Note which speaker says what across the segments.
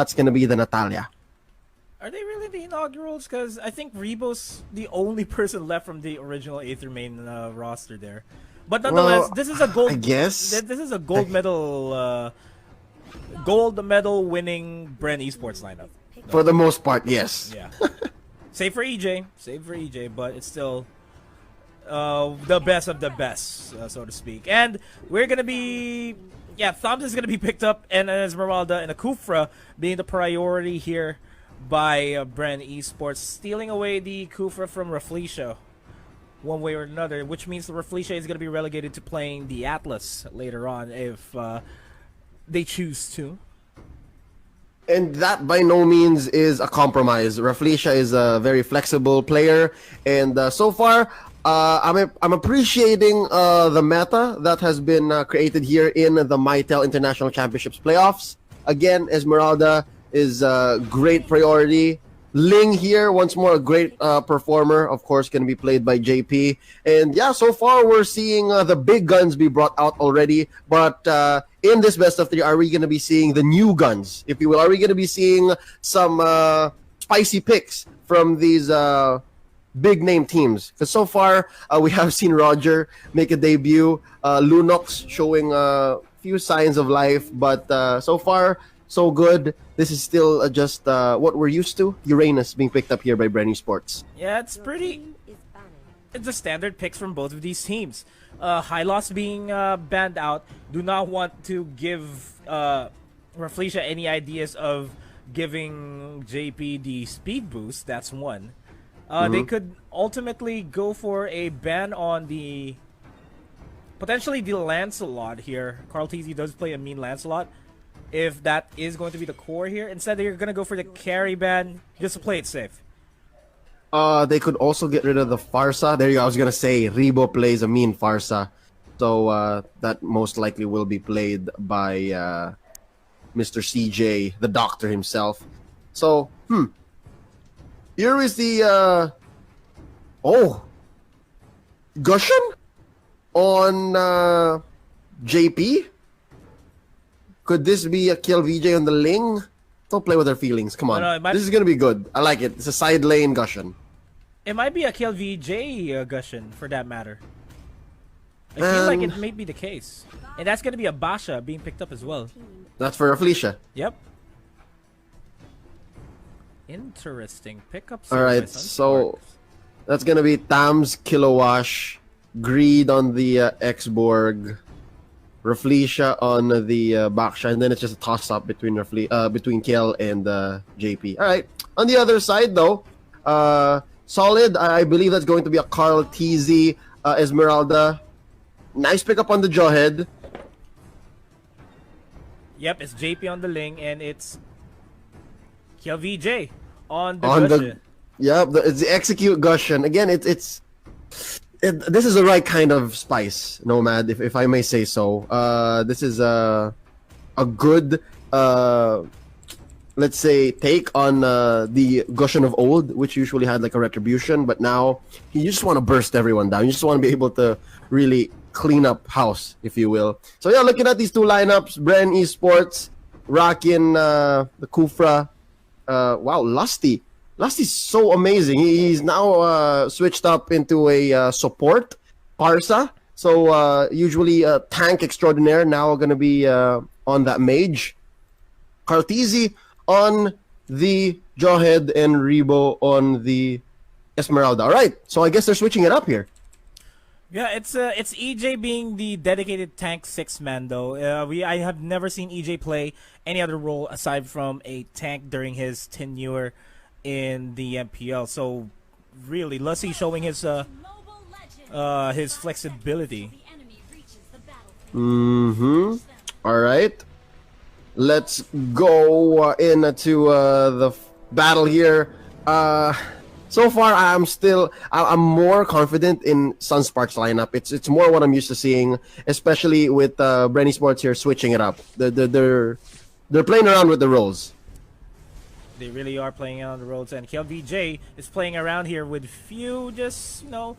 Speaker 1: that's going to be the Natalia.
Speaker 2: Are they really the inaugurals? Because I think Rebo's the only person left from the original Aether main roster there. But nonetheless, this is a gold.
Speaker 1: I guess
Speaker 2: This is a gold medal winning BREN Esports lineup.
Speaker 1: For the most part, yes.
Speaker 2: Yeah. Save for EJ, but it's still the best of the best, so to speak. And we're gonna be, Thumbs is gonna be picked up, and Esmeralda and Akufra being the priority here by BREN Esports, stealing away the Kufra from Raflesia one way or another, which means the Raflesia is going to be relegated to playing the Atlas later on if they choose to.
Speaker 1: And that by no means is a compromise. Raflesia is a very flexible player, and so far I'm appreciating the meta that has been created here in the Mytel International Championships playoffs. Again, Esmeralda is a great priority. Ling here, once more, a great performer, of course, going to be played by JP. And yeah, so far we're seeing the big guns be brought out already. But in this best of three, are we going to be seeing the new guns, if you will? Are we going to be seeing some spicy picks from these big name teams? Because so far we have seen Roger make a debut, Lunox showing a few signs of life, but so far so good. This is still just what we're used to. Uranus being picked up here by BREN Esports.
Speaker 2: Yeah, it's the standard picks from both of these teams. Hylos being banned out. Do not want to give Raflesia any ideas of giving JP the speed boost. That's one. They could ultimately go for a ban on the potentially the Lancelot here. Carl TZ does play a mean Lancelot. If that is going to be the core here, instead they're going to go for the carry ban just to play it safe.
Speaker 1: They could also get rid of the Farsa. There you go. I was going to say Rebo plays a mean Farsa. So that most likely will be played by Mr. CJ, the doctor himself. So, here is the Gushan on JP. Could this be a kill VJ on the Ling? Don't play with their feelings. Come on. No, this is going to be good. I like it. It's a side lane Gushan.
Speaker 2: It might be a kill VJ Gushan, for that matter. I feel like it may be the case. And that's going to be a Basha being picked up as well.
Speaker 1: That's for Raflesia.
Speaker 2: Yep. Interesting. Pickups.
Speaker 1: Alright, so that's going to be Tams, Kilowash, Greed on the X-Borg, Raflesia on the Baksha, and then it's just a toss-up between between Kel and JP. All right. On the other side, though, solid. I believe that's going to be a Carl TZ Esmeralda. Nice pickup on the Jawhead.
Speaker 2: Yep, it's JP on the Ling, and it's Kel VJ on the Gushan.
Speaker 1: It's the execute Gushan. Again, this is the right kind of spice, Nomad, if I may say so. This is a good, let's say, take on the Gushan of old, which usually had like a retribution, but now you just want to burst everyone down. You just want to be able to really clean up house, if you will. So yeah, looking at these two lineups, BREN Esports, rocking the Kufra. Wow, Lusty. Lusty's so amazing. He's now switched up into a support, Parsa. So usually a tank extraordinaire, now going to be on that mage. Cartesi on the Jawhead and Rebo on the Esmeralda. All right, so I guess they're switching it up here.
Speaker 2: Yeah, it's EJ being the dedicated tank 6-man though. I have never seen EJ play any other role aside from a tank during his tenure in the MPL. So really, Lusty showing his flexibility.
Speaker 1: All right, let's go into the battle here. So far, I'm more confident in Sunsparks lineup. It's more what I'm used to seeing, especially with BREN Esports here switching it up. They're playing around with the roles.
Speaker 2: They really are playing on the roads, and KLVJ is playing around here with few, just, a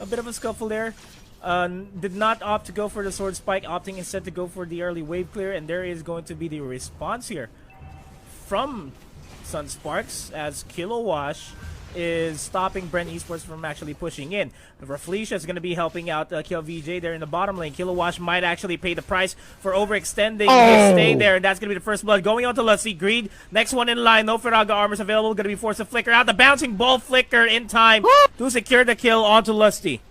Speaker 2: bit of a scuffle there. Did not opt to go for the sword spike, opting instead to go for the early wave clear, and there is going to be the response here from Sunsparks as Kilowash is stopping BREN Esports from actually pushing in. Raflesia is going to be helping out KLVJ there in the bottom lane. Kilowash might actually pay the price for overextending his stay there, and that's going to be the first blood going on to Lusty. Greed, next one in line. No Firaga armors available. Going to be forced to flicker out. The bouncing ball flicker in time to secure the kill onto Lusty.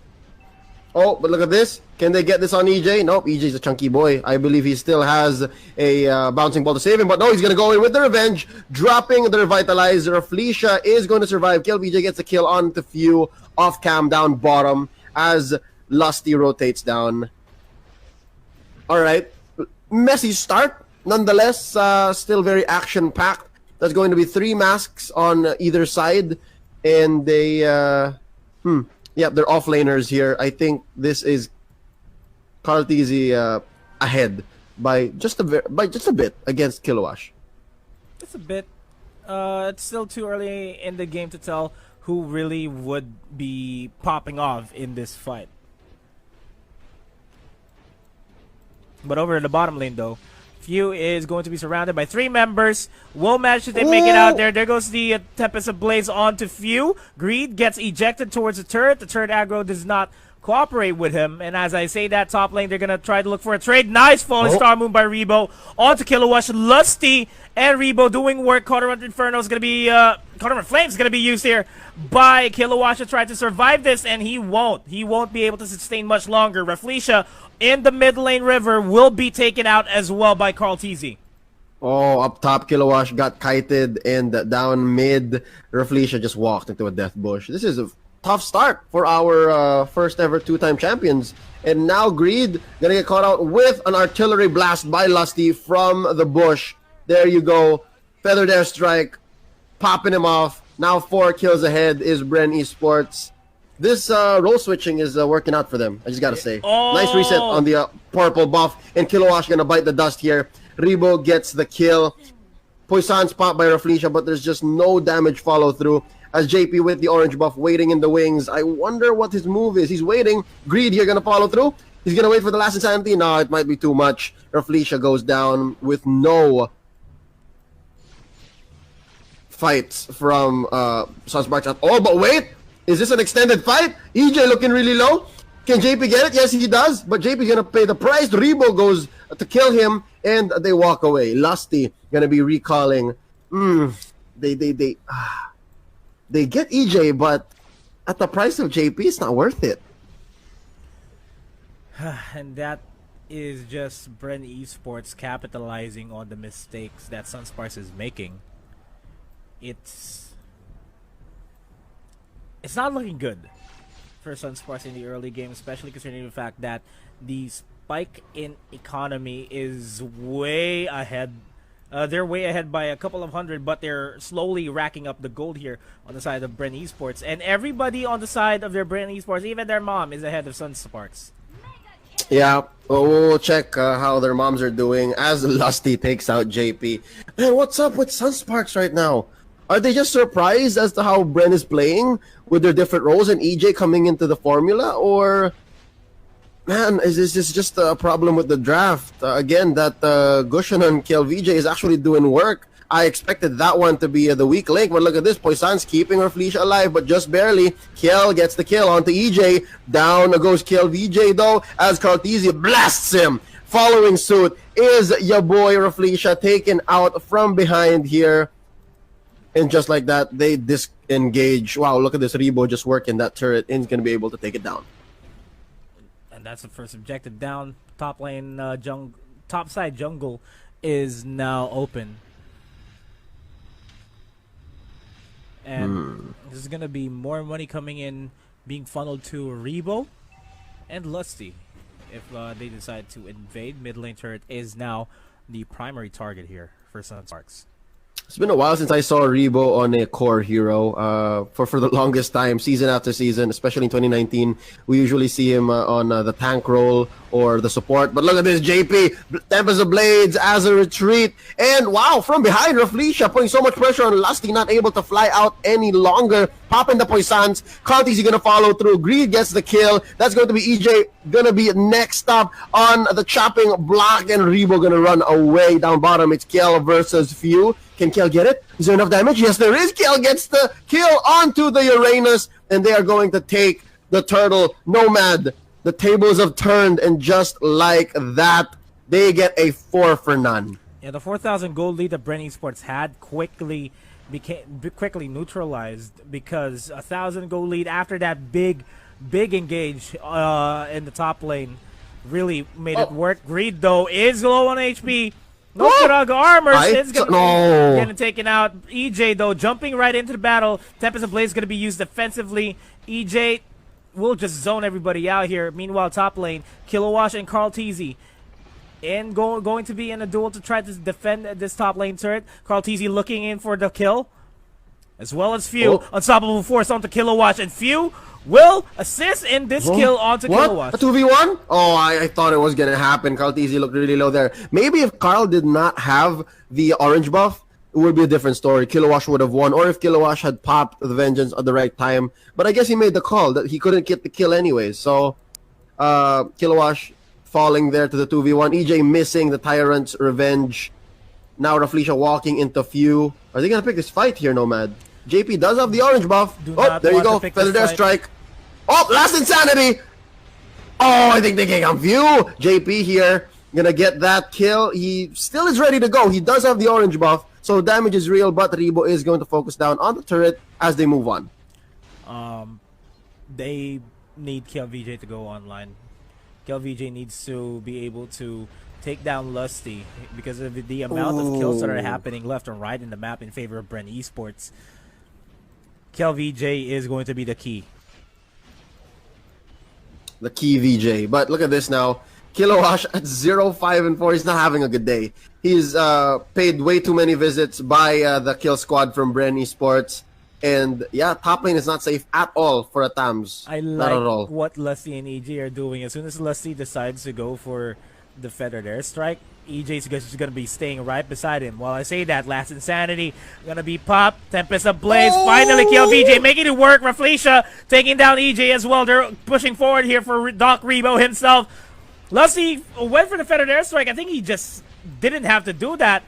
Speaker 1: Oh, but look at this. Can they get this on EJ? Nope, EJ's a chunky boy. I believe he still has a bouncing ball to save him. But no, he's going to go in with the revenge, dropping the revitalizer. Felicia is going to survive. KLVJ gets a kill on the few off cam down bottom as Lusty rotates down. All right. Messy start. Nonetheless, still very action-packed. That's going to be 3 masks on either side. And they... yeah, they're offlaners here. I think this is Cartesi ahead by just a bit against Kilowash.
Speaker 2: Just a bit. It's still too early in the game to tell who really would be popping off in this fight. But over in the bottom lane, though, Few is going to be surrounded by 3 members. Will manage to make it out there. There goes the Tempest Ablaze onto Few. Greed gets ejected towards the turret. The turret aggro does not cooperate with him. And as I say that, top lane, they're going to try to look for a trade. Nice falling Star Moon by Rebo onto Kilowash. Lusty and Rebo doing work. Cauldron Inferno is going to be... Cauldron Flames is going to be used here by Kilowash to try to survive this, and he won't. He won't be able to sustain much longer. Raflesia in the mid lane river will be taken out as well by Cartesi.
Speaker 1: Oh, up top, Kilowash got kited, and down mid, Raflesia just walked into a death bush. This is a tough start for our first ever 2-time champions. And now Greed gonna get caught out with an artillery blast by Lusty from the bush. There you go. Feathered airstrike, popping him off. Now 4 kills ahead is BREN Esports. This role switching is working out for them, I just gotta say. Nice reset on the purple buff, and Kilowash gonna bite the dust here. Rebo gets the kill. Poison spot by Raflesia, but there's just no damage follow through. As JP with the orange buff waiting in the wings. I wonder what his move is. He's waiting. Greed here gonna follow through. He's gonna wait for the last insanity. No, it might be too much. Raflesia goes down with no fights from Sunsparks at all. But wait! Is this an extended fight? EJ looking really low. Can JP get it? Yes, he does. But JP's gonna pay the price. Rebo goes to kill him, and they walk away. Lusty gonna be recalling. They get EJ, but at the price of JP, it's not worth it.
Speaker 2: And that is just BREN Esports capitalizing on the mistakes that Sunsparks is making. It's not looking good for Sunsparks in the early game, especially considering the fact that the spike in economy is way ahead. They're way ahead by a couple of hundred, but they're slowly racking up the gold here on the side of BREN Esports. And everybody on the side of their BREN Esports, even their mom, is ahead of Sunsparks.
Speaker 1: Yeah, we'll check how their moms are doing as Lusty takes out JP. Man, what's up with Sunsparks right now? Are they just surprised as to how BREN is playing with their different roles and EJ coming into the formula? Or, man, is this just a problem with the draft? Again, that Gushan and KLVJ is actually doing work. I expected that one to be the weak link, but look at this. Poison's keeping Raflesia alive, but just barely. Kiel gets the kill onto EJ. Down goes KLVJ, though, as Cartesi blasts him. Following suit is your boy Raflesia taken out from behind here. And just like that, they disengage. Wow, look at this. Rebo just working that turret and he's going to be able to take it down.
Speaker 2: And that's the first objective down. Top lane, top side jungle is now open. And this is going to be more money coming in, being funneled to Rebo and Lusty. If they decide to invade, mid lane turret is now the primary target here for Sunsparks.
Speaker 1: It's been a while since I saw Rebo on a core hero. For the longest time, season after season, especially in 2019, we usually see him on the tank role or the support. But look at this, JP, Tempest of Blades as a retreat. And wow, from behind, Raflesia putting so much pressure on Lusty, not able to fly out any longer. Popping the Poisons. Cartesi going to follow through. Greed gets the kill. That's going to be EJ going to be next up on the chopping block. And Rebo going to run away down bottom. It's Kiel versus Few. Can Kiel get it? Is there enough damage? Yes, there is. Kiel gets the kill onto the Uranus, and they are going to take the turtle. Nomad, the tables have turned, and just like that, they get a 4 for none.
Speaker 2: Yeah, the 4,000 gold lead that BREN Esports had quickly neutralized, because 1,000 gold lead after that big engage in the top lane really made it work. Greed, though, is low on HP. No Karaga armor. It's getting taken out. EJ, though, jumping right into the battle. Tempest and Blaze is going to be used defensively. EJ will just zone everybody out here. Meanwhile, top lane, Kilowash and Carl Teasy. And going to be in a duel to try to defend this top lane turret. Carl Teasy looking in for the kill. As well as Few. Unstoppable force onto Kilowash. And Few will assist in this kill onto Kilowash.
Speaker 1: A 2v1? Oh, I thought it was going to happen. Carl Teasy looked really low there. Maybe if Carl did not have the orange buff, it would be a different story. Kilowash would have won. Or if Kilowash had popped the Vengeance at the right time. But I guess he made the call that he couldn't get the kill anyways. So, Kilowash falling there to the 2v1. EJ missing the Tyrant's Revenge. Now Raflesia walking into Few. Are they going to pick this fight here, Nomad? JP does have the orange buff. There you go. Feather Dare Strike. Oh, last Insanity. Oh, I think they can on Few. JP here. Going to get that kill. He still is ready to go. He does have the orange buff. So damage is real, but Rebo is going to focus down on the turret as they move on.
Speaker 2: They need KLVJ to go online. KLVJ needs to be able to take down Lusty because of the amount of kills that are happening left and right in the map in favor of BREN Esports. KLVJ is going to be the key.
Speaker 1: The key VJ. But look at this now. Kilowash at 0-5-4. He's not having a good day. He's paid way too many visits by the kill squad from BREN Esports. And yeah, top lane is not safe at all for a Tams.
Speaker 2: I like what Lusty and EJ are doing. As soon as Lusty decides to go for the Feathered Airstrike, EJ's just going to be staying right beside him. While I say that, last Insanity going to be popped. Tempest Ablaze finally kill VJ, making it work. Raflesia taking down EJ as well. They're pushing forward here for Doc Rebo himself. Lusty went for the Feathered Airstrike. I think he just didn't have to do that.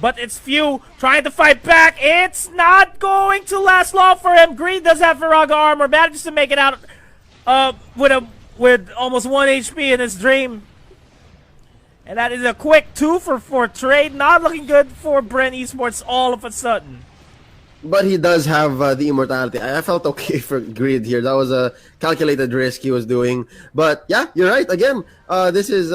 Speaker 2: But it's Few trying to fight back. It's not going to last long for him. Green does have Viraga armor. Manages to make it out with almost 1 HP in his dream. And that is a quick 2 for 4 trade. Not looking good for BREN Esports all of a sudden.
Speaker 1: But he does have the immortality. I felt okay for Greed here. That was a calculated risk he was doing. But yeah, you're right. Again, this is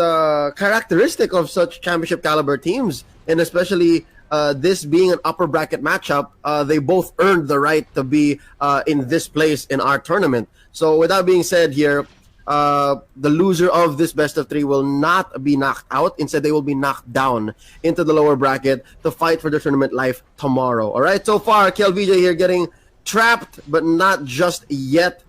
Speaker 1: characteristic of such championship caliber teams. And especially this being an upper bracket matchup, they both earned the right to be in this place in our tournament. So with that being said here, the loser of this best of 3 will not be knocked out. Instead, they will be knocked down into the lower bracket to fight for their tournament life tomorrow. All right, so far, KLVJ here getting trapped, but not just yet.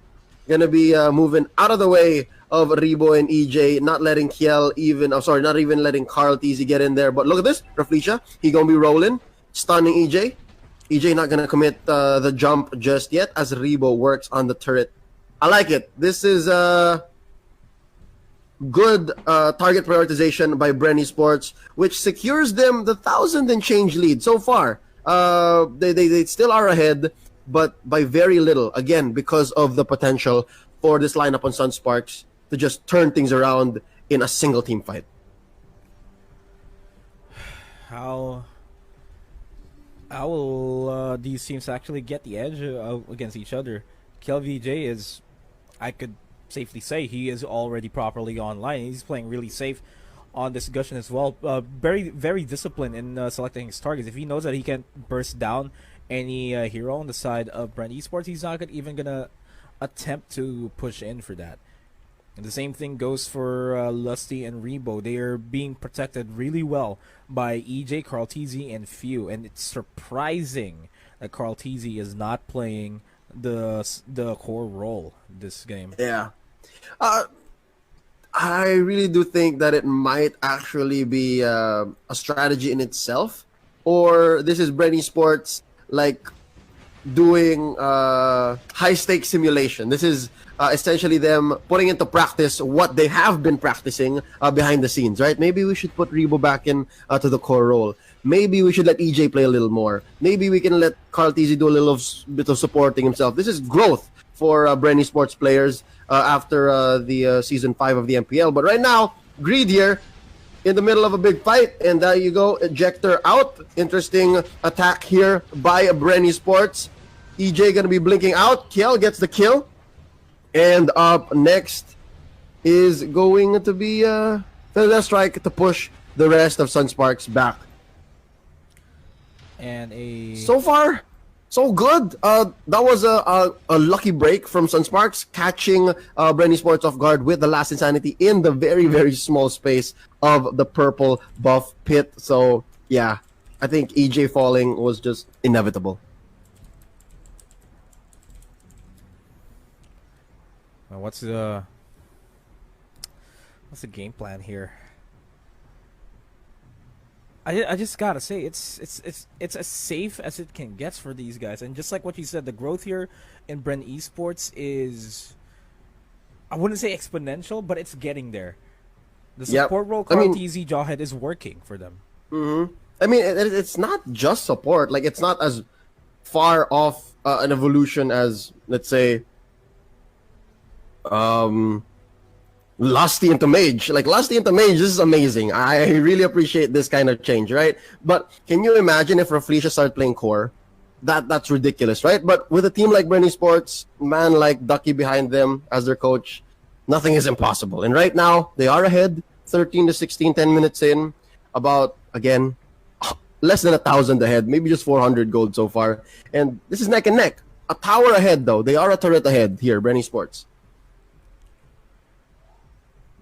Speaker 1: Gonna be moving out of the way of Rebo and EJ, not letting Kiel even, not even letting Carl Teasy get in there. But look at this, Raflesia, he gonna be rolling, stunning EJ. EJ not gonna commit the jump just yet as Rebo works on the turret. I like it. This is good target prioritization by BREN Esports, which secures them the 1,000 and change lead so far. They still are ahead, but by very little. Again, because of the potential for this lineup on Sunsparks to just turn things around in a single team fight.
Speaker 2: How will these teams actually get the edge against each other? KLVJ is, I could safely say, he is already properly online. He's playing really safe on discussion as well. Very, very disciplined in selecting his targets. If he knows that he can burst down any hero on the side of BREN Esports, he's not even gonna attempt to push in for that. And the same thing goes for Lusty and Rebo. They are being protected really well by EJ, Carl Teasy, and Few. And it's surprising that Carl Teasy is not playing the core role this game.
Speaker 1: Yeah. I really do think that it might actually be a strategy in itself, or this is BREN Esports like doing high stakes simulation. This is essentially them putting into practice what they have been practicing behind the scenes, right? Maybe we should put Rebo back in to the core role. maybe we should let EJ play a little more. Maybe we can let Carl TZ do a little bit of supporting himself. This is growth for BREN eSports players after the season 5 of the MPL. But right now, Greed here in the middle of a big fight, and there you go, ejector out. Interesting attack here by BREN eSports. EJ gonna be blinking out. Kiel gets the kill, and up next is going to be the strike to push the rest of Sunsparks back.
Speaker 2: And
Speaker 1: so far, so good. That was a lucky break from Sunsparks, catching BREN eSports off guard with the last insanity in the very, very small space of the purple buff pit. So yeah, I think EJ falling was just inevitable.
Speaker 2: What's the game plan here? I just gotta say it's as safe as it can get for these guys, and just like what you said, the growth here in BREN eSports is, I wouldn't say exponential, but it's getting there. The support role, Carl TZ Jawhead, is working for them.
Speaker 1: I mean, it's not just support. Like, it's not as far off an evolution as, let's say, Lusty into Mage. Like, Lusty into Mage, this is amazing. I really appreciate this kind of change, right? But can you imagine if Rafflesia started playing core? That's ridiculous, right? But with a team like BREN eSports, man like Ducky behind them as their coach, nothing is impossible. And right now, they are ahead, 13 to 16, 10 minutes in. About, again, less than 1,000 ahead, maybe just 400 gold so far. And this is neck and neck. A tower ahead, though. They are a turret ahead here, BREN eSports.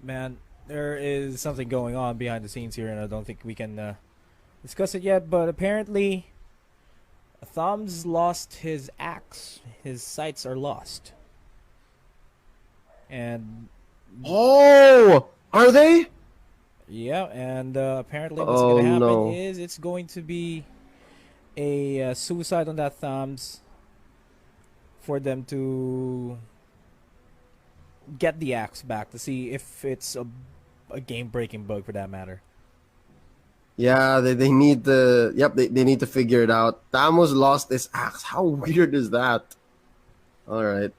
Speaker 2: Man, there is something going on behind the scenes here, and I don't think we can discuss it yet. But apparently, Thumbs lost his axe. His sights are lost. And
Speaker 1: oh, are they?
Speaker 2: Yeah, and apparently what's going to happen
Speaker 1: no.
Speaker 2: is it's going to be a suicide on that Thumbs for them to get the axe back, to see if it's a game-breaking bug for that matter.
Speaker 1: Yeah, they need to. Yep, they need to figure it out. Tamos lost his axe. How weird is that? All right.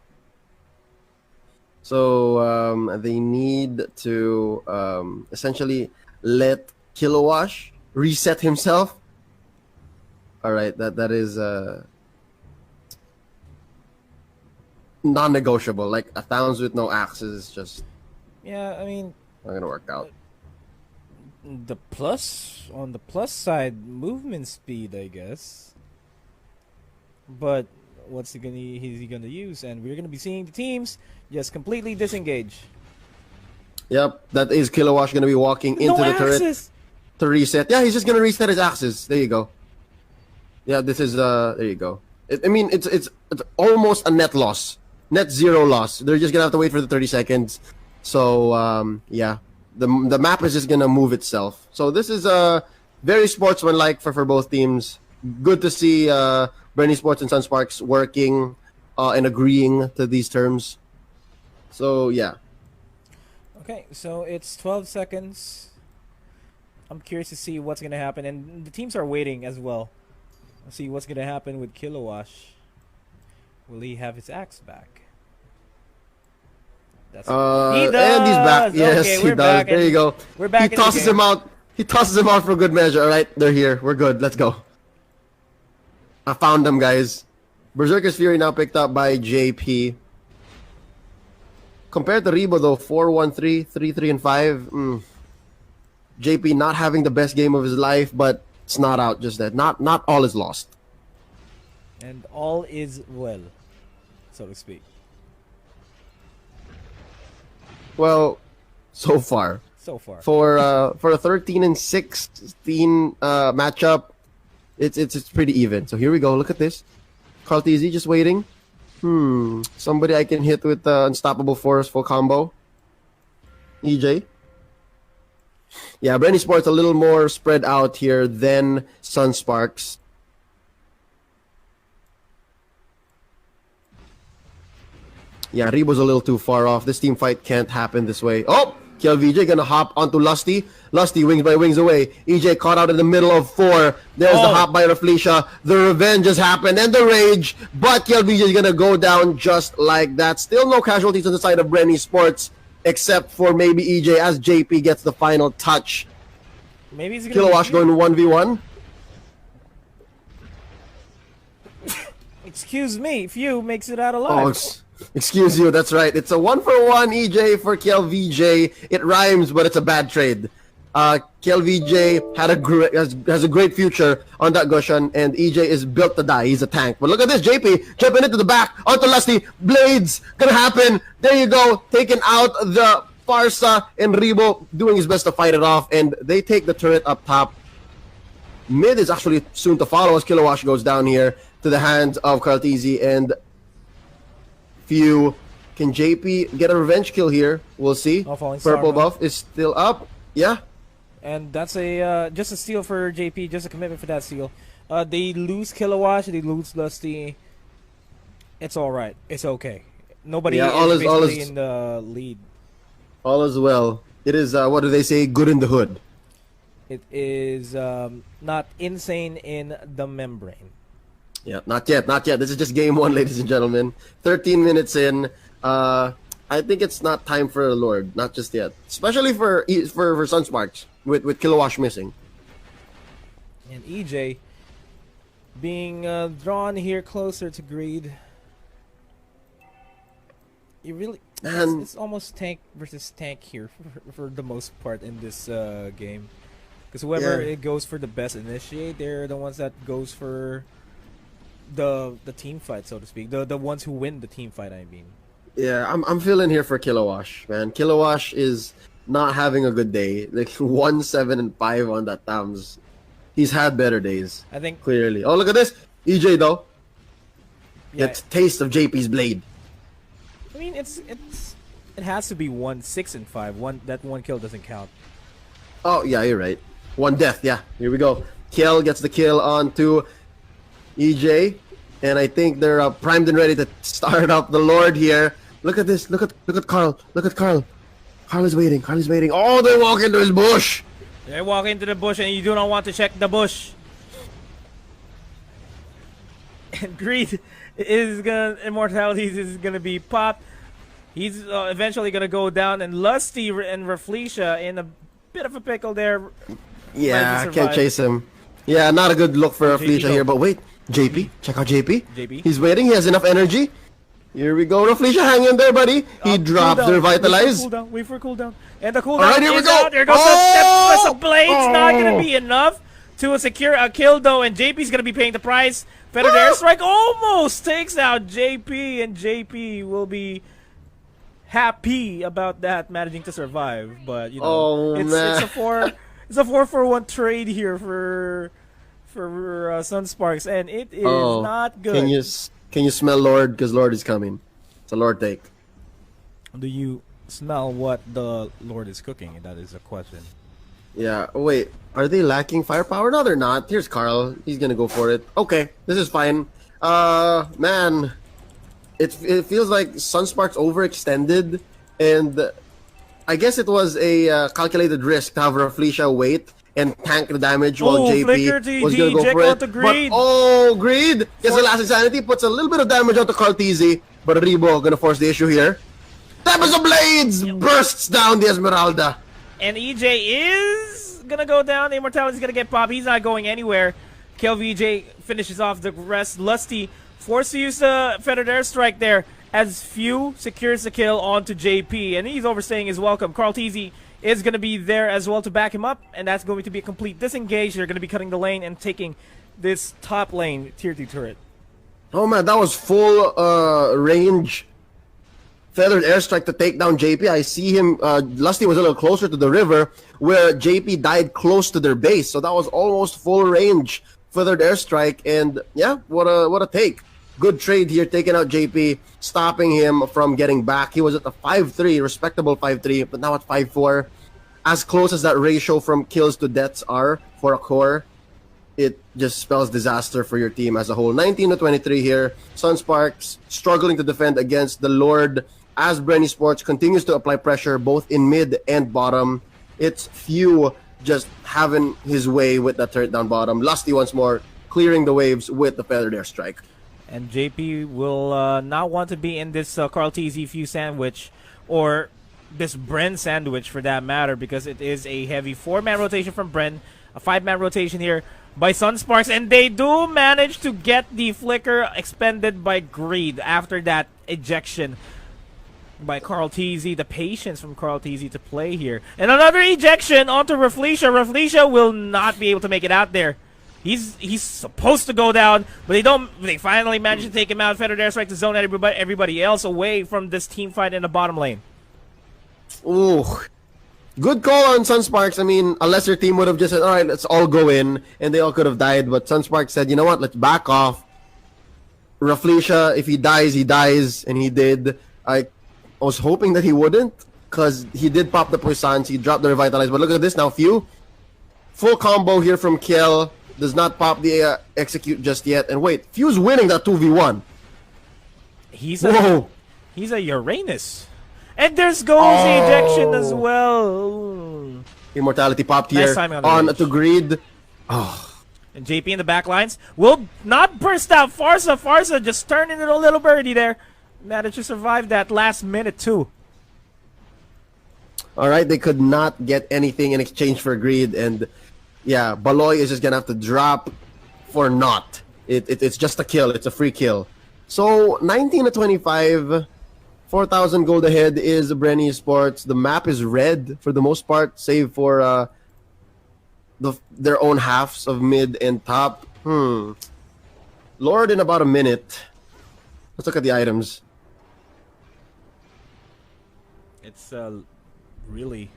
Speaker 1: So they need to essentially let Kilowash reset himself. All right, that is non-negotiable. Like, a Thouns with no axes is just,
Speaker 2: yeah, I mean,
Speaker 1: not gonna work out.
Speaker 2: On the plus side, movement speed, I guess. But what's he gonna use? And we're gonna be seeing the teams just completely disengage.
Speaker 1: Yep, that is Kilowash gonna be walking into the turret to reset. Yeah, he's just gonna reset his axes. There you go. Yeah, this is there you go. I mean, it's almost a net loss. Net zero loss. They're just gonna have to wait for the 30 seconds. So yeah, the map is just gonna move itself. So this is very sportsmanlike for both teams. Good to see BREN eSports and Sunsparks working and agreeing to these terms. So yeah.
Speaker 2: Okay, so it's 12 seconds. I'm curious to see what's gonna happen, and the teams are waiting as well. Let's see what's gonna happen with Kilowash. Will he have his axe back? That's
Speaker 1: he does! And he's back. Yes,
Speaker 2: okay,
Speaker 1: he does. There you go.
Speaker 2: We're back.
Speaker 1: He tosses him out. He tosses him out for good measure. All right, they're here. We're good. Let's go. I found them, guys. Berserker's Fury now picked up by JP. Compared to Rebo, though, 4-1-3, 3-3 and 5. JP not having the best game of his life, but it's not out just that. Not all is lost.
Speaker 2: And all is well, so to speak.
Speaker 1: Well, so far.
Speaker 2: So far.
Speaker 1: For a 13 and 16 matchup, it's pretty even. So here we go. Look at this. Carl TZ just waiting. Somebody I can hit with Unstoppable Force full combo. EJ. Yeah, BREN eSports a little more spread out here than Sunsparks. Yeah, Rebo's a little too far off. This team fight can't happen this way. Oh! KLVJ gonna hop onto Lusty. Lusty wings by wings away. EJ caught out in the middle of 4. There's the hop by Reflecia. The revenge has happened and the rage. But KLVJ is gonna go down just like that. Still no casualties on the side of BREN ESPORTS, except for maybe EJ as JP gets the final touch.
Speaker 2: Maybe he's gonna
Speaker 1: Kilowash going 1v1.
Speaker 2: Excuse me, Few makes it out alive.
Speaker 1: Excuse you, that's right. It's a 1-for-1 EJ for KLVJ. It rhymes, but it's a bad trade. KLVJ has a great future on that Gushan, and EJ is built to die. He's a tank. But look at this, JP jumping into the back onto Lusty. Blades gonna happen. There you go, taking out the Farsa, and Rebo doing his best to fight it off, and they take the turret up top. Mid is actually soon to follow as Kilowash goes down here to the hands of Karltizi and Few. Can JP get a revenge kill here? We'll see. Purple buff is still up. Yeah.
Speaker 2: And that's a just a steal for JP, just a commitment for that steal. They lose Kilowash, they lose Lusty. It's alright. It's okay. Nobody is basically in the lead.
Speaker 1: All is well. It is, what do they say, good in the hood.
Speaker 2: It is not insane in the membrane.
Speaker 1: Yeah, not yet, not yet. This is just game 1, ladies and gentlemen. 13 minutes in. I think it's not time for a Lord, not just yet. Especially for Sunsparks, with Kilowash missing.
Speaker 2: And EJ being drawn here closer to Greed. You really, it's almost tank versus tank here for the most part in this game. Because whoever it goes for the best initiate, they're the ones that goes for the team fight, so to speak. The ones who win the team fight, I mean.
Speaker 1: Yeah, I'm feeling here for Kilowash, man. Kilowash is not having a good day. Like 1, 7, and 5 on that Tams. He's had better days. I think clearly. Oh, look at this. EJ though. Yeah. Gets taste of JP's blade.
Speaker 2: I mean, it has to be 1, 6, and 5. That one kill doesn't count.
Speaker 1: Oh yeah, you're right. 1 death. Yeah, here we go. Kiel gets the kill onto EJ, and I think they're primed and ready to start up the Lord here. Look at this. Look at Carl. Look at Carl. Carl is waiting. Carl is waiting. Oh, they walk into his bush.
Speaker 2: They walk into the bush, and you do not want to check the bush. And Greed is gonna Immortality is gonna be popped. He's eventually gonna go down, and Lusty and Reflecia in a bit of a pickle there.
Speaker 1: Yeah, can't chase him. Yeah, not a good look for Reflecia here. But wait, JP, check out JP.
Speaker 2: JP.
Speaker 1: He's waiting. He has enough energy. Here we go, Reflecia, hang in there, buddy. He drops the Revitalize.
Speaker 2: Wait for cooldown. And the cooldown
Speaker 1: right, here we go.
Speaker 2: Out. There goes the Blade's not gonna be enough to secure a kill though, and JP's gonna be paying the price. Feathered Airstrike almost takes out JP, and JP will be happy about that, managing to survive. But you know, it's a 4-for-1 trade here for Sunsparks, and it is not good.
Speaker 1: Can you smell Lord? Because Lord is coming. It's a Lord take.
Speaker 2: Do you smell what the Lord is cooking? That is a question.
Speaker 1: Yeah, wait. Are they lacking firepower? No, they're not. Here's Carl. He's gonna go for it. Okay, this is fine. Man, it feels like Sunsparks overextended, and I guess it was a calculated risk to have Reflecia wait and tank the damage while JP was gonna go for it. But Greed gets the last insanity, puts a little bit of damage onto Karltizi, but Rebo gonna force the issue here. Tempest of Blades bursts down the Esmeralda.
Speaker 2: And EJ is gonna go down. The Immortality is gonna get popped. He's not going anywhere. KLVJ finishes off the rest. Lusty forced to use the Feathered Airstrike there as Few secures the kill onto JP. And he's overstaying his welcome. Karltizi is going to be there as well to back him up. And that's going to be a complete disengage. They're going to be cutting the lane and taking this top lane tier 2 turret.
Speaker 1: Oh man, that was full range Feathered Airstrike to take down JP. I see him, Lusty was a little closer to the river where JP died close to their base. So that was almost full range Feathered Airstrike. And yeah, what a take. Good trade here, taking out JP, stopping him from getting back. He was at the 5-3, respectable 5-3, but now at 5-4. As close as that ratio from kills to deaths are for a core, it just spells disaster for your team as a whole. 19-23 here. Sunsparks struggling to defend against the Lord as BREN ESPORTS continues to apply pressure both in mid and bottom, it's Few just having his way with that turret down bottom. Lusty once more, clearing the waves with the feathered airstrike.
Speaker 2: And JP will not want to be in this Carl TZ Few sandwich, or this BREN sandwich for that matter, because it is a heavy 4-man rotation from BREN, a 5-man rotation here by Sunsparks, and they do manage to get the flicker expended by Greed after that ejection by Carl TZ. The patience from Carl TZ to play here. And another ejection onto Reflecia. Reflecia will not be able to make it out there. He's supposed to go down, but they don't. They finally managed to take him out. Feathered airstrike to zone everybody else away from this team fight in the bottom lane.
Speaker 1: Ooh. Good call on Sunsparks. I mean, unless your team would have just said, all right, let's all go in, and they all could have died. But Sunsparks said, you know what, let's back off. Reflecia, if he dies, and he did. I was hoping that he wouldn't, because he did pop the Puissance, he dropped the Revitalize. But look at this now, Few. Full combo here from Kiel. Does not pop the execute just yet. And wait, Few's winning that 2v1.
Speaker 2: He's
Speaker 1: Whoa.
Speaker 2: He's a Uranus. And there's goes the ejection as well.
Speaker 1: Immortality popped
Speaker 2: Nice
Speaker 1: here
Speaker 2: timing on the
Speaker 1: on
Speaker 2: range.
Speaker 1: to Greed. Oh.
Speaker 2: And JP in the back lines will not burst out. Farsa just turned into a little birdie there. Managed to survive that last minute too.
Speaker 1: All right, they could not get anything in exchange for Greed, and yeah, Baloy is just gonna have to drop for naught. It's just a kill. It's a free kill. So 19-25, 4,000 gold ahead is BREN ESPORTS. The map is red for the most part, save for their own halves of mid and top. Lord in about a minute. Let's look at the items.
Speaker 2: It's really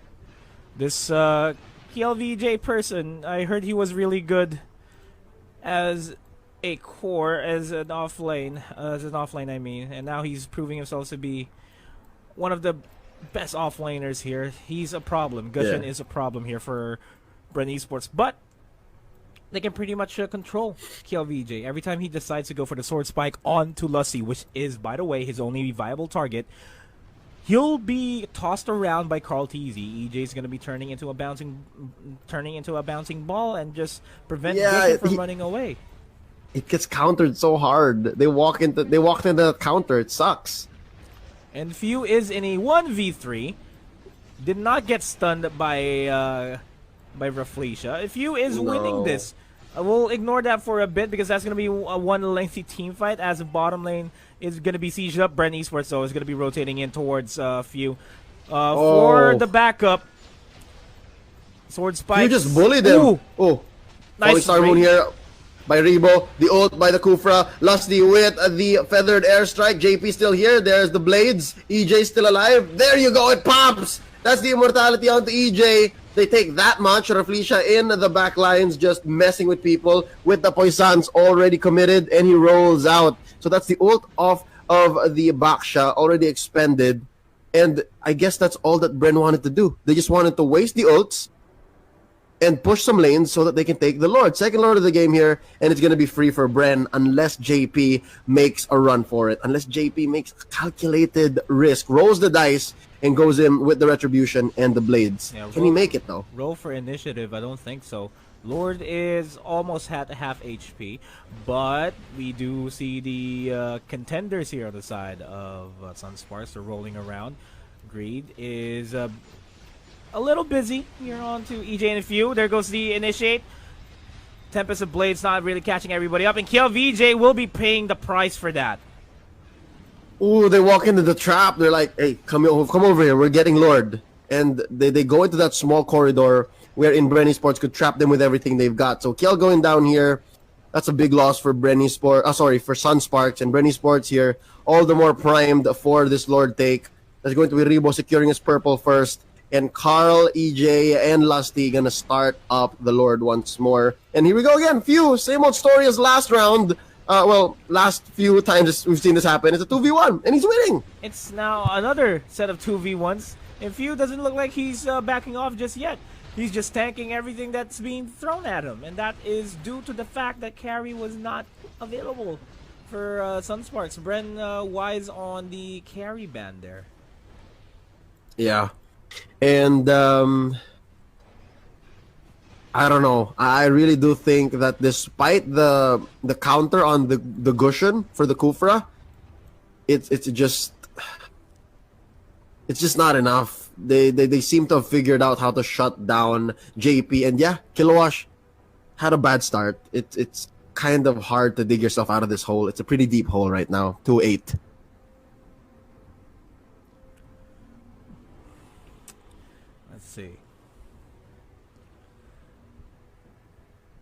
Speaker 2: this KLVJ person. I heard he was really good as a core, as an offlane, I mean, and now he's proving himself to be one of the best offlaners here. He's a problem. Gushin is a problem here for BREN ESPORTS, but they can pretty much control KLVJ every time he decides to go for the sword spike onto Lusty, which is, by the way, his only viable target. He'll be tossed around by Carl TZ. EJ is going to be turning into a bouncing ball and just prevent Gushin from running away.
Speaker 1: It gets countered so hard. They walked into the counter. It sucks.
Speaker 2: And Few is in a 1v3. Did not get stunned by Reflecia. Few is winning this. We'll ignore that for a bit because that's going to be one lengthy team fight, as the bottom lane is going to be sieged up. BREN ESPORTS, though, is going to be rotating in towards Few. For the backup, sword spike.
Speaker 1: You just bullied them.
Speaker 2: Ooh.
Speaker 1: Oh,
Speaker 2: Nice
Speaker 1: Star Moon here by Rebo. The ult by the Kufra. Lusty with the feathered airstrike. JP still here. There's the blades. EJ still alive. There you go. It pops. That's the immortality onto EJ. They take that much. Reflecia in the back lines, just messing with people with the Puissance already committed, and he rolls out. So that's the ult off of the Baksha, already expended. And I guess that's all that BREN wanted to do. They just wanted to waste the ults and push some lanes so that they can take the Lord. Second Lord of the game here, and it's going to be free for BREN unless JP makes a run for it. Unless JP makes a calculated risk, rolls the dice, and goes in with the Retribution and the Blades. Yeah, can he make it, though?
Speaker 2: Roll for initiative? I don't think so. Lord is almost at half HP, but we do see the contenders here on the side of Sunsparks are rolling around. Greed is a little busy here on to EJ and a Few. There goes the initiate. Tempest of Blades not really catching everybody up, and KLVJ will be paying the price for that.
Speaker 1: Ooh, they walk into the trap. They're like, hey, come over here. We're getting Lord. And they go into that small corridor wherein BREN ESPORTS could trap them with everything they've got. So Kiel going down here, that's a big loss for BREN ESPORTS. For Sunsparks, and BREN ESPORTS here, all the more primed for this Lord take. That's going to be Rebo securing his purple first. And Carl, EJ, and Lusty gonna start up the Lord once more. And here we go again. Few, same old story as last round. Last few times we've seen this happen. It's a 2v1, and he's winning.
Speaker 2: It's now another set of 2v1s. And Few doesn't look like he's backing off just yet. He's just tanking everything that's being thrown at him. And that is due to the fact that carry was not available for Sunsparks. Bren wise on the carry band there.
Speaker 1: Yeah. And I don't know. I really do think that despite the counter on the Gushen for the Kufra, it's just not enough. They seem to have figured out how to shut down JP, and yeah, Kilowash had a bad start. It's kind of hard to dig yourself out of this hole. It's a pretty deep hole right now. 2-8.
Speaker 2: Let's see.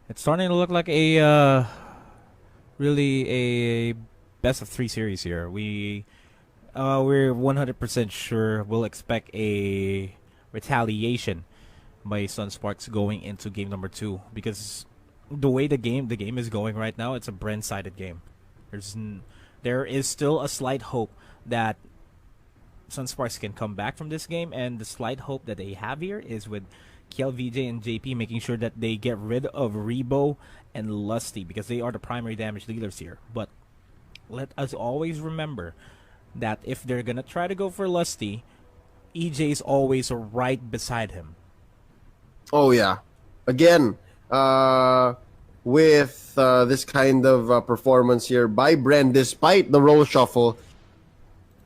Speaker 2: It's starting to look like a really a best of 3 series here. We're 100% sure we'll expect a retaliation by Sunsparks going into game number 2, because the way the game is going right now, it's a Bren-sided game. There is still a slight hope that Sunsparks can come back from this game, and the slight hope that they have here is with KLVJ and JP making sure that they get rid of Rebo and Lusty, because they are the primary damage dealers here. But let us always remember that if they're gonna try to go for Lusty, EJ's always right beside him.
Speaker 1: Oh yeah. Again, with this kind of performance here by Bren, despite the role shuffle,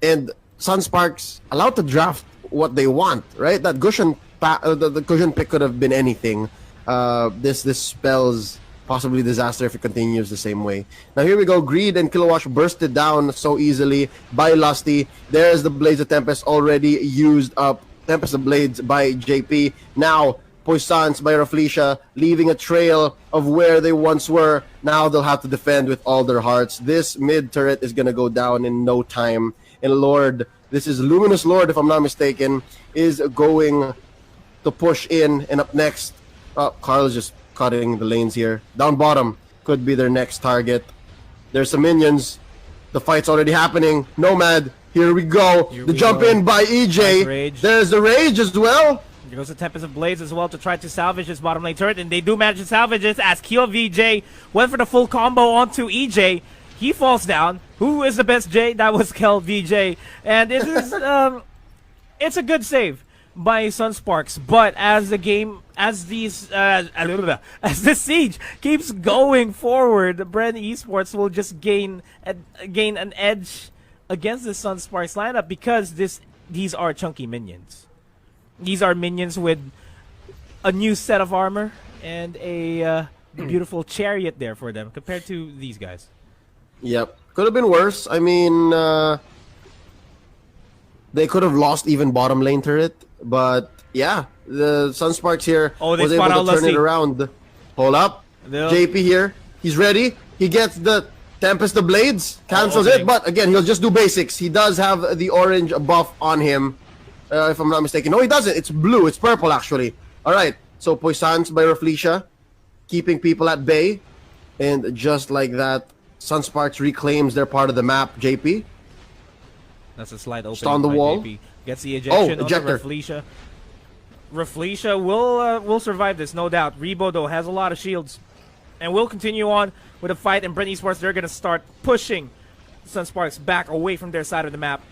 Speaker 1: and Sunsparks allowed to draft what they want, right? That Gushen the Gushen pick could have been anything. This spells possibly disaster if it continues the same way. Now here we go. Greed and Kilowash bursted down so easily by Lusty. There's the Blades of Tempest already used up. Tempest of Blades by JP. Now Poissons by Raflesia, leaving a trail of where they once were. Now they'll have to defend with all their hearts. This mid turret is gonna go down in no time. And Lord, this is Luminous Lord, if I'm not mistaken, is going to push in. And up next, Carl's just cutting the lanes here. Down bottom could be their next target. There's some minions. The fight's already happening. Nomad, here we go. The jump in by EJ.
Speaker 2: Nice.
Speaker 1: There's the rage as well.
Speaker 2: Here goes the Tempest of Blades as well to try to salvage this bottom lane turret, and they do manage to salvage it as KLVJ went for the full combo onto EJ. He falls down. Who is the best J? That was KLVJ, and it is it's a good save by Sunsparks. But as the game, as this siege keeps going forward, BREN Esports will just gain an edge against the Sunsparks lineup, because these are chunky minions. These are minions with a new set of armor and a beautiful chariot there for them compared to these guys.
Speaker 1: Yep. Could have been worse. I mean, they could have lost even bottom lane turret. But yeah, the Sunsparks here was able to turn it around. Hold up. JP here. He's ready. He gets the Tempest of Blades. Cancels it. But again, he'll just do basics. He does have the orange buff on him. If I'm not mistaken. No, he doesn't. It's blue. It's purple, actually. All right. So, Poissons by Raflesia, keeping people at bay. And just like that, Sunsparks reclaims their part of the map. JP.
Speaker 2: That's a slight opening.
Speaker 1: Just on the wall.
Speaker 2: JP. Gets the ejection on Raflesia. Raflesia will survive this, no doubt. Rebo, though, has a lot of shields. And we'll continue on with the fight. And BREN Esports, they're going to start pushing Sunsparks back away from their side of the map.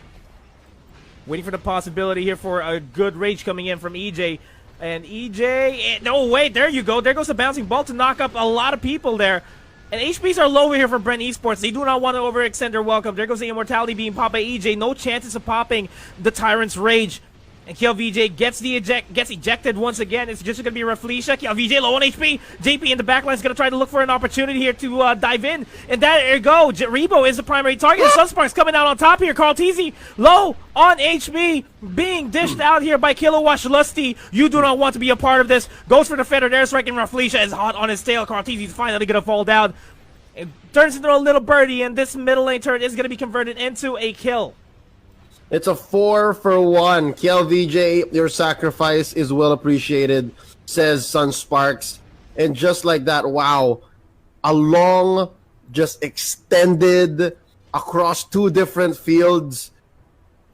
Speaker 2: Waiting for the possibility here for a good rage coming in from EJ. And EJ... No, wait, there you go. There goes the bouncing ball to knock up a lot of people there. And HPs are low here for BREN Esports. They do not want to overextend their welcome. There goes the Immortality being popped by EJ. No chances of popping the Tyrant's Rage. And KLVJ gets ejected once again. It's just going to be Raflesia. KLVJ low on HP. JP in the backline is going to try to look for an opportunity here to dive in. And there you go. Rebo is the primary target. Sunsparks coming out on top here. Carl Teasy low on HP. Being dished out here by Kilowash Lusty. You do not want to be a part of this. Goes for the Feathered Airstrike, and Raflesia is hot on his tail. Carl Teasy is finally going to fall down. It turns into a little birdie, and this middle lane turret is going to be converted into a kill.
Speaker 1: It's a 4-for-1. KLVJ, your sacrifice is well appreciated, says Sunsparks. And just like that, wow. A long, just extended across 2 different fields.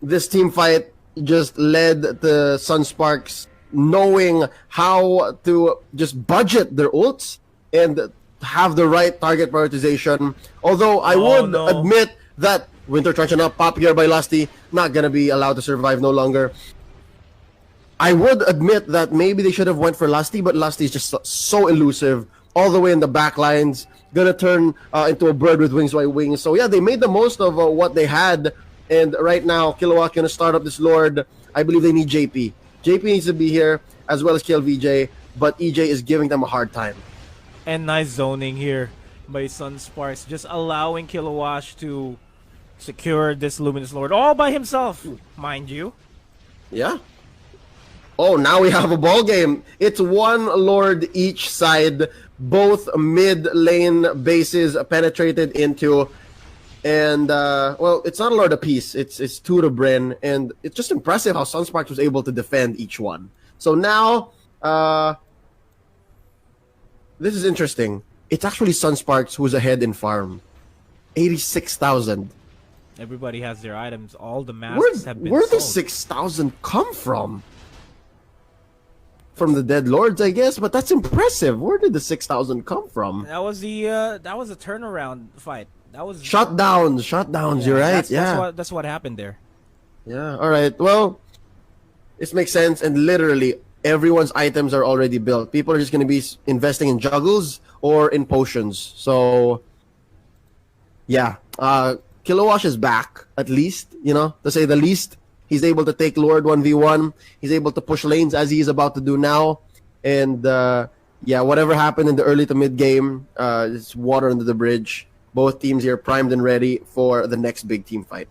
Speaker 1: This team fight just led the Sunsparks knowing how to just budget their ults and have the right target prioritization. Although I would admit that Winter Truncheon up, pop here by Lusty, not gonna be allowed to survive no longer. I would admit that maybe they should have went for Lusty, but Lusty is just so elusive all the way in the back lines. Gonna turn into a bird with wings by wings. So yeah, they made the most of what they had. And right now, Kilowatt gonna start up this Lord. I believe they need JP. JP needs to be here, as well as KLVJ, but EJ is giving them a hard time.
Speaker 2: And nice zoning here by Sunsparks, just allowing Kilowatt to secure this Luminous Lord all by himself, mind you.
Speaker 1: Yeah. Oh, now we have a ball game. It's one Lord each side. Both mid lane bases penetrated into. And, well, it's not a Lord apiece. It's two to BREN. And it's just impressive how Sunsparks was able to defend each one. So now, this is interesting. It's actually Sunsparks who's ahead in farm. 86,000.
Speaker 2: Everybody has their items. All the masks have been
Speaker 1: Where
Speaker 2: sold.
Speaker 1: did 6,000 come from? From the Dead Lords, I guess, but that's impressive. Where did the 6,000 come from?
Speaker 2: That was the turnaround fight. That was
Speaker 1: Shutdowns.
Speaker 2: Yeah,
Speaker 1: You're right.
Speaker 2: That's what happened there.
Speaker 1: Yeah. All right. Well, this makes sense, and literally everyone's items are already built. People are just going to be investing in juggles or in potions. So, yeah. Kilowatt is back, at least, to say the least. He's able to take Lord 1v1. He's able to push lanes as he is about to do now. And, yeah, whatever happened in the early to mid game, it's water under the bridge. Both teams here primed and ready for the next big team fight.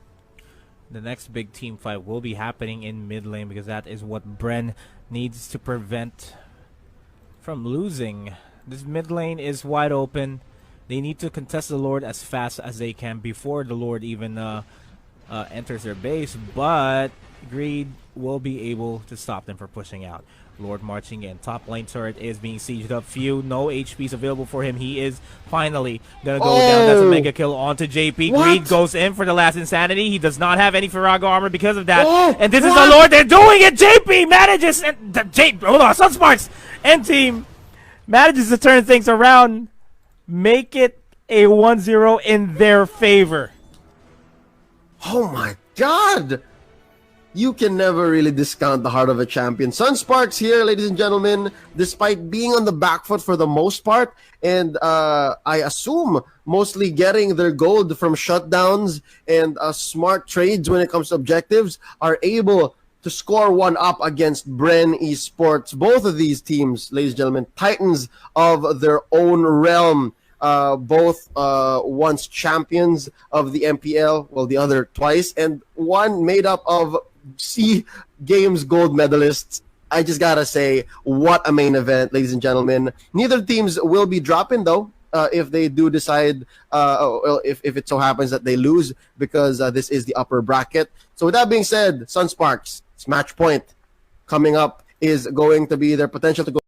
Speaker 2: The next big team fight will be happening in mid lane because that is what BREN needs to prevent from losing. This mid lane is wide open. They need to contest the Lord as fast as they can before the Lord even enters their base, but Greed will be able to stop them from pushing out. Lord marching in. Top lane turret is being sieged up. Few, no HPs available for him. He is finally gonna go down. That's a mega kill onto JP.
Speaker 1: What?
Speaker 2: Greed goes in for the last insanity. He does not have any Firaga armor because of that.
Speaker 1: Oh,
Speaker 2: and this is
Speaker 1: what?
Speaker 2: the Lord. They're doing it. JP manages and hold on. Sunsparks and team manages to turn things around. Make it a 1-0 in their favor.
Speaker 1: Oh my god! You can never really discount the heart of a champion. Sunsparks here, ladies and gentlemen, despite being on the back foot for the most part, and I assume mostly getting their gold from shutdowns and smart trades when it comes to objectives, are able to score one up against BREN Esports. Both of these teams, ladies and gentlemen, titans of their own realm. Both once champions of the MPL, well, the other twice, and one made up of SEA Games gold medalists. I just gotta say, what a main event, ladies and gentlemen. Neither teams will be dropping, though, if they do decide, if it so happens that they lose, because this is the upper bracket. So with that being said, Sunsparks, match point coming up is going to be their potential to go